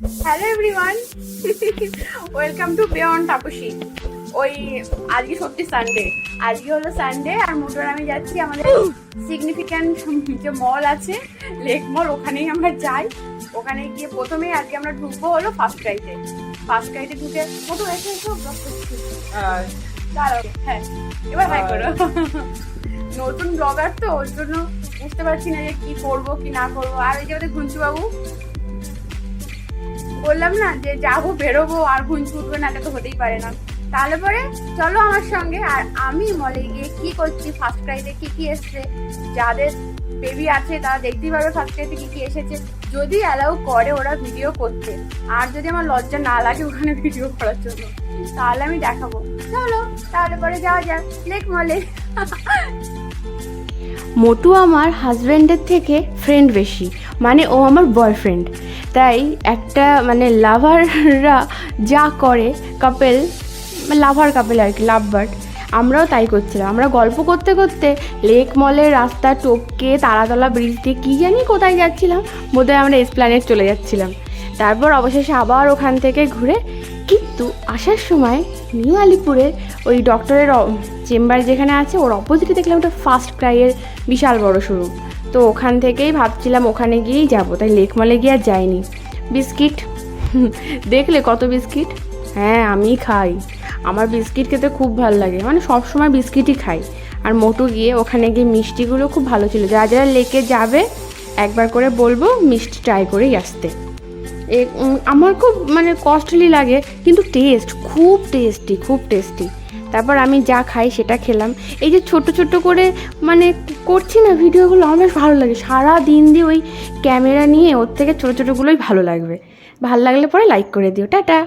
Hello everyone, welcome to beyond Taapsee. ওই আজকে সত্যি সানডে, আজকে হলো সানডে আর মোটর আমি যাচ্ছি আমাদের সিগনিফিক্যান্ট যে মল আছে লেক মল, ওখানেই আমরা যাই। ওখানে গিয়ে প্রথমেই আজকে আমরা ঢুকবো হলো ফার্স্ট ক্রাইতে ঢুকে মোটর এসে দাঁড়াও। হ্যাঁ, এবার হাই করো। নতুন ব্লগার তো ওর জন্য বুঝতে পারছি না যে কি করবো কি না করবো। আর ওই যে ওদের ঘুঞ্চু বাবু, বললাম না যে যাবো বেরোবো আর ঘুঞ্চু উঠবে না, এটা তো হতেই পারে না। তাহলে পরে চলো আমার সঙ্গে। আর আমি মলে গিয়ে কি করছি, ফার্স্ট ক্রাইতে কি কি এসছে, যাদের বেবি আছে তারা দেখতেই পারবে ফার্স্ট ক্রাইতে কি কি এসেছে, যদি অ্যালাউ করে ওরা ভিডিও করতে। আর যদি আমার লজ্জা না লাগে ওখানে ভিডিও করার জন্য, তাহলে আমি দেখাবো। চলো তাহলে পরে যাওয়া যাক লেক মলে। মোটু আমার হাজব্যান্ডের থেকে ফ্রেন্ড বেশি, মানে ও আমার বয়ফ্রেন্ড। তাই একটা মানে লাভাররা যা করে, কাপেল লাভার কাপেল আর কি, লাভ বার্ড, আমরাও তাই করছিলাম। আমরা গল্প করতে করতে লেক মলের রাস্তা টপকে তারাতলা ব্রিজ দিয়ে কী জানি কোথায় যাচ্ছিলাম, বোধহয় আমরা এসপ্ল্যানেড চলে যাচ্ছিলাম। তারপর অবশেষে আবার ওখান থেকে ঘুরে, কিন্তু আসার সময় নিউ আলিপুরের ওই ডক্টরের চেম্বার যেখানে আছে ওর অপোজিটে দেখলাম একটা ফার্স্ট ক্রাইয়ের বিশাল বড় শোরুম। তো ওখান থেকেই ভাবছিলাম ওখানে গিয়েই যাবো, তাই লেক মলে গিয়ে আর যাইনি। বিস্কিট দেখলে কত বিস্কিট, হ্যাঁ আমি খাই, আমার বিস্কিট খেতে খুব ভালো লাগে, মানে সব সময় বিস্কিটই খাই। আর মোটু গিয়ে ওখানে গিয়ে মিষ্টিগুলো খুব ভালো ছিল। যারা যারা লেকে যাবে একবার করে বলবো মিষ্টি ট্রাই করেই আসতে। আমার খুব মানে কস্টলি লাগে, কিন্তু টেস্ট খুব টেস্টি। তারপর আমি যা খাই সেটা খেলাম। এই যে ছোট ছোট করে মানে করছি না ভিডিওগুলো, আমার বেশ ভালো লাগে। সারা দিন দিয়ে ওই ক্যামেরা নিয়ে ওর থেকে ছোটো ছোটোগুলোই ভালো লাগবে। ভালো লাগলে পরে লাইক করে দিও, টাটা।